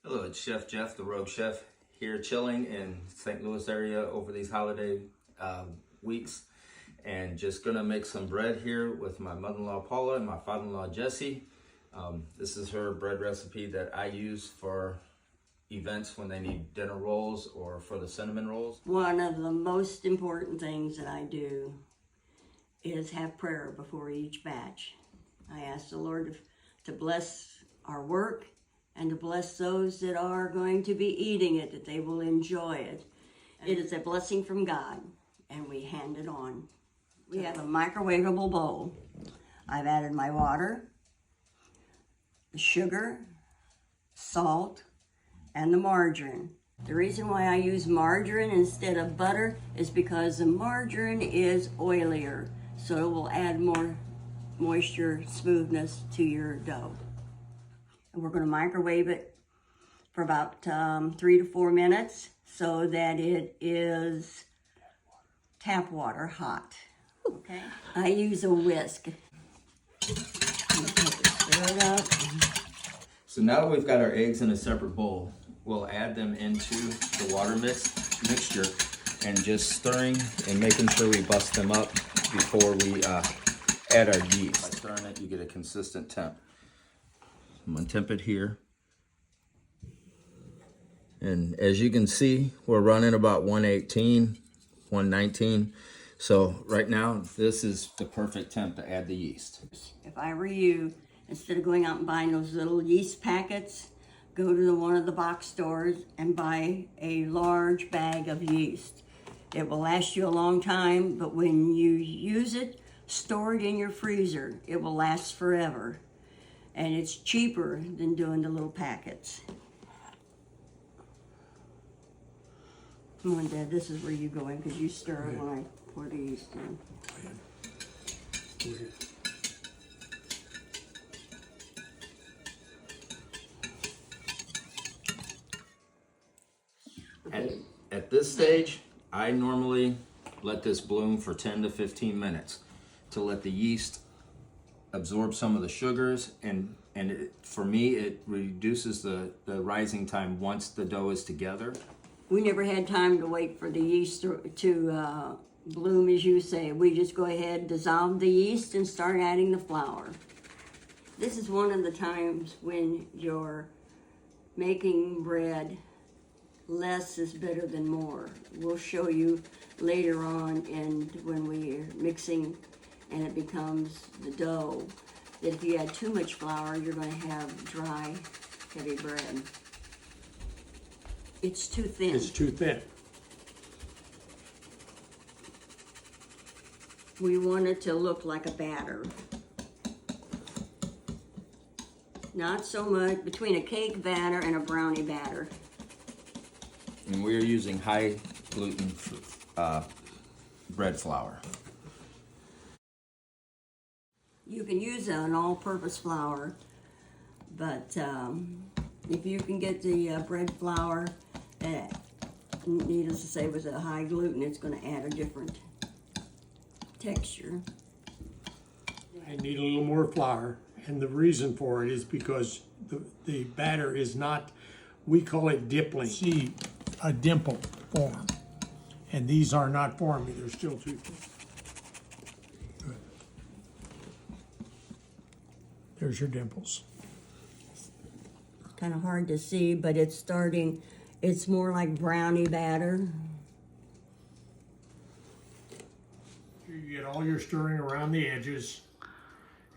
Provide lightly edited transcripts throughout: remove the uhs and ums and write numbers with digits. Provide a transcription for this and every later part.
Hello, it's Chef Jeff, the Rogue Chef, here chilling in St. Louis area over these holiday weeks, and just gonna make some bread here with my mother-in-law Paula and my father-in-law Jesse. This is her bread recipe that I use for events when they need dinner rolls or for the cinnamon rolls. One of the most important things that I do is have prayer before each batch. I ask the Lord to bless our work and to bless those that are going to be eating it, that they will enjoy it. It is a blessing from God, and we hand it on. We have a microwavable bowl. I've added my water, the sugar, salt, and the margarine. The reason why I use margarine instead of butter is because the margarine is oilier, so it will add more moisture, smoothness to your dough. And we're going to microwave it for about 3 to 4 minutes so that it is tap water hot. Okay. I use a whisk. Stir it up. So now that we've got our eggs in a separate bowl, we'll add them into the water mixture and just stirring and making sure we bust them up before we add our yeast. By stirring it, you get a consistent temp. I'm gonna temp it here. And as you can see, we're running about 118, 119. So right now, this is the perfect temp to add the yeast. If I were you, instead of going out and buying those little yeast packets, go to one of the box stores and buy a large bag of yeast. It will last you a long time, but when you use it, store it in your freezer. It will last forever. And it's cheaper than doing the little packets. Come on, Dad, this is where you go in because you stir it when I pour the yeast in. At this stage, I normally let this bloom for 10 to 15 minutes to let the yeast absorb some of the sugars, and for me, it reduces the rising time once the dough is together. We never had time to wait for the yeast to bloom, as you say. We just go ahead, dissolve the yeast, and start adding the flour. This is one of the times when you're making bread, less is better than more. We'll show you later on, and when we're mixing and it becomes the dough, that if you add too much flour, you're going to have dry, heavy bread. It's too thin. It's too thin. We want it to look like a batter. Not so much between a cake batter and a brownie batter. And we're using high gluten bread flour. You can use an all-purpose flour, but if you can get the bread flour, needless to say, with a high gluten, it's going to add a different texture. I need a little more flour, and the reason for it is because the batter is not, we call it dippling. See a dimple form, and these are not forming, they're still too thin. Good. There's your dimples. Kind of hard to see, but it's starting, it's more like brownie batter. You get all your stirring around the edges,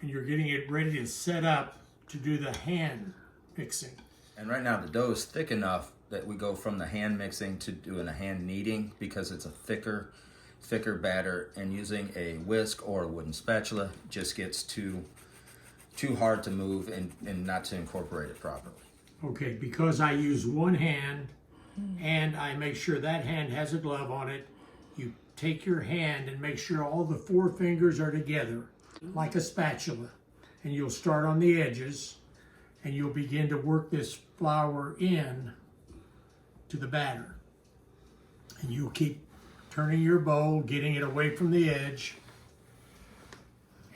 and you're getting it ready to set up to do the hand mixing. And right now the dough is thick enough that we go from the hand mixing to doing a hand kneading because it's a thicker batter, and using a whisk or a wooden spatula just gets too hard to move and not to incorporate it properly. Okay, because I use one hand and I make sure that hand has a glove on it, you take your hand and make sure all the 4 fingers are together like a spatula, and you'll start on the edges and you'll begin to work this flour in to the batter, and you'll keep turning your bowl, getting it away from the edge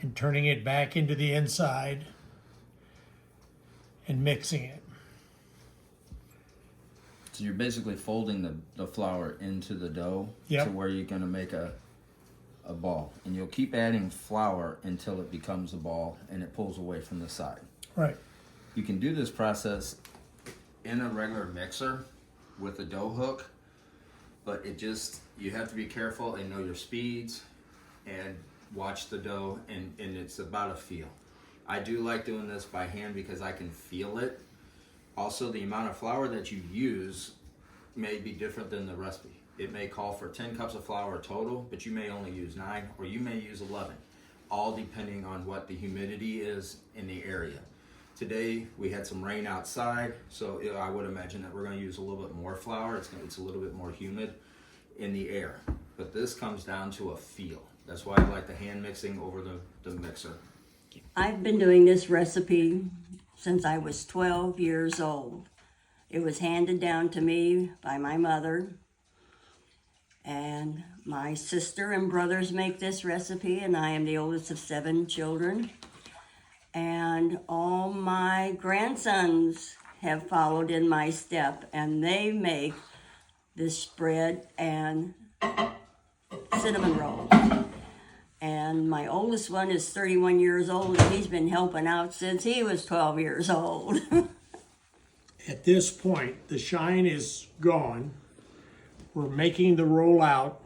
and turning it back into the inside and mixing it. So you're basically folding the flour into the dough Yep. to where you're going to make a ball. And you'll keep adding flour until it becomes a ball and it pulls away from the side. Right. You can do this process in a regular mixer with a dough hook, but you have to be careful and know your speeds and watch the dough, and it's about a feel. I do like doing this by hand because I can feel it. Also, the amount of flour that you use may be different than the recipe. It may call for 10 cups of flour total, but you may only use 9, or you may use 11, all depending on what the humidity is in the area. Today, we had some rain outside, so I would imagine that we're going to use a little bit more flour. It's a little bit more humid in the air. But this comes down to a feel. That's why I like the hand mixing over the mixer. I've been doing this recipe since I was 12 years old. It was handed down to me by my mother. And my sister and brothers make this recipe, and I am the oldest of 7 children. And all my grandsons have followed in my step, and they make this bread and cinnamon rolls. And my oldest one is 31 years old, and he's been helping out since he was 12 years old. At this point, the shine is gone. We're making the roll out.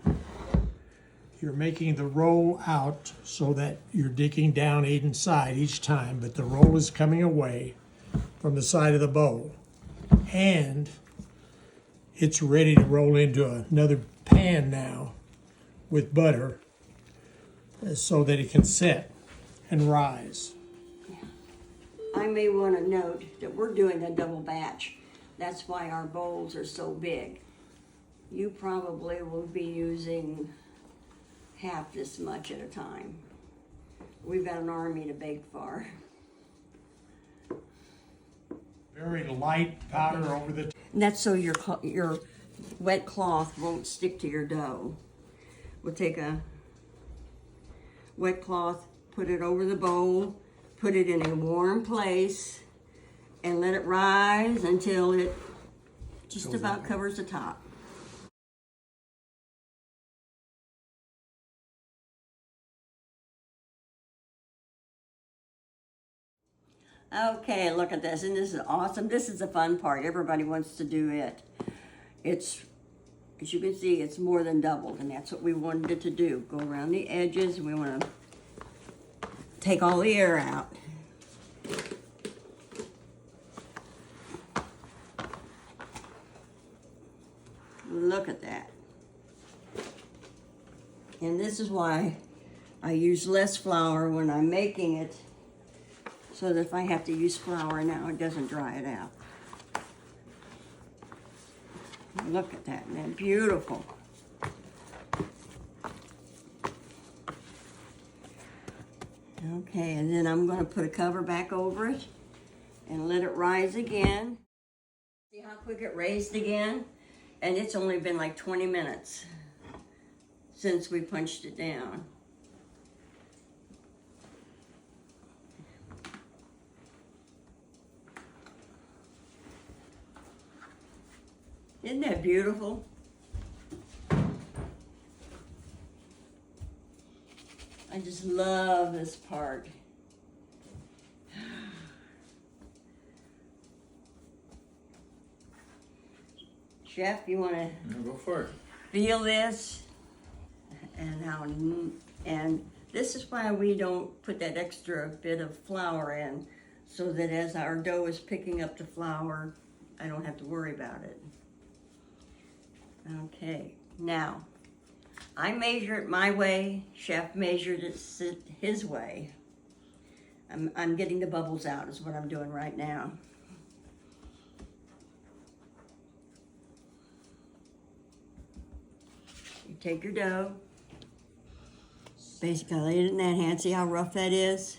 You're making the roll out so that you're digging down inside each time, but the roll is coming away from the side of the bowl. And it's ready to roll into another pan now with butter so that it can set and rise. I may want to note that we're doing a double batch. That's why our bowls are so big. You probably will be using half this much at a time. We've got an army to bake for. Very light powder over the And that's so your wet cloth won't stick to your dough. We'll take a wet cloth, put it over the bowl, put it in a warm place, and let it rise until it just about covers the top. Okay, look at this, and this is awesome. This is the fun part. Everybody wants to do it. It's, as you can see, it's more than doubled, and that's what we wanted it to do. Go around the edges, and we want to take all the air out. Look at that. And this is why I use less flour when I'm making it, so that if I have to use flour now, it doesn't dry it out. Look at that, man, beautiful. Okay, and then I'm gonna put a cover back over it and let it rise again. See how quick it raised again? And it's only been like 20 minutes since we punched it down. Isn't that beautiful? I just love this part. Chef, you want to Go for it. feel this? And this is why we don't put that extra bit of flour in, so that as our dough is picking up the flour, I don't have to worry about it. Okay, now, I measure it my way, Chef measured it his way. I'm getting the bubbles out is what I'm doing right now. You take your dough, basically lay it in that hand, see how rough that is?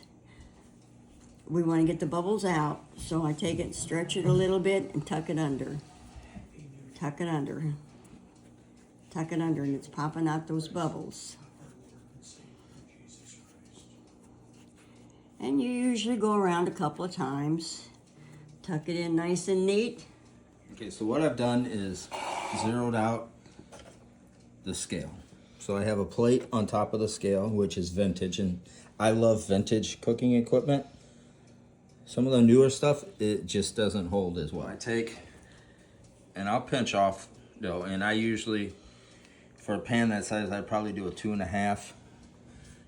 We want to get the bubbles out, so I take it, stretch it a little bit, and tuck it under. Tuck it under. Tuck it under, and it's popping out those bubbles. And you usually go around a couple of times. Tuck it in nice and neat, Okay, so what I've done is zeroed out the scale. So I have a plate on top of the scale, which is vintage, and I love vintage cooking equipment. Some of the newer stuff, it just doesn't hold as well. I take, and I'll pinch off dough, and I usually, for a pan that size, I'd probably do a 2.5.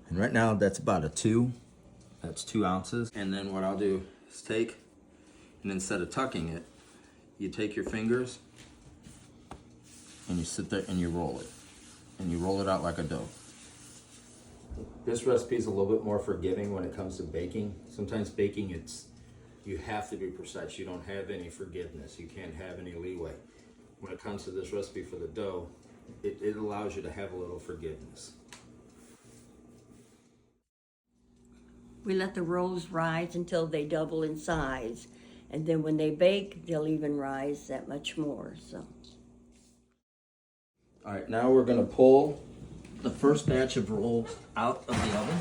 And right now, that's about a 2. That's 2 ounces. And then what I'll do is take, and instead of tucking it, you take your fingers, and you sit there and you roll it. And you roll it out like a dough. This recipe is a little bit more forgiving when it comes to baking. Sometimes baking, you have to be precise. You don't have any forgiveness. You can't have any leeway. When it comes to this recipe for the dough, it allows you to have a little forgiveness. We let the rolls rise until they double in size. And then when they bake, they'll even rise that much more. So. All right, now we're gonna pull the first batch of rolls out of the oven.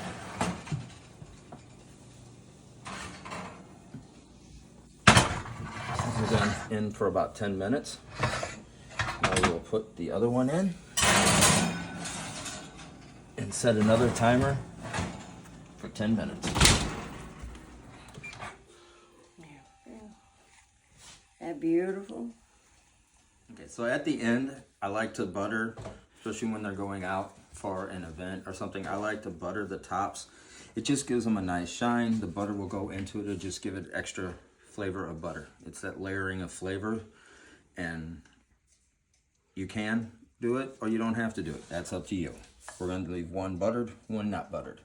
This is in for about 10 minutes. Now we will put the other one in and set another timer for 10 minutes. That beautiful? Okay, so at the end, I like to butter, especially when they're going out for an event or something. I like to butter the tops. It just gives them a nice shine. The butter will go into it to just give it extra flavor of butter. It's that layering of flavor, and you can do it or you don't have to do it. That's up to you. We're going to leave one buttered, one not buttered.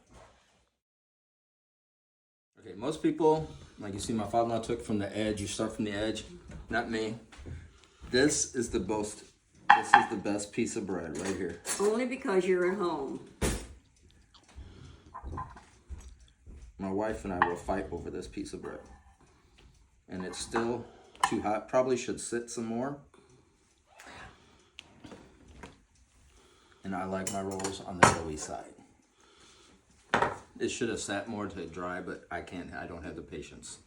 Okay, most people, like you see my father-in-law took from the edge. You start from the edge, not me. This is the best piece of bread right here. Only because you're at home. My wife and I will fight over this piece of bread. And it's still too hot. Probably should sit some more. And I like my rolls on the doughy side. It should have sat more to dry, but I don't have the patience.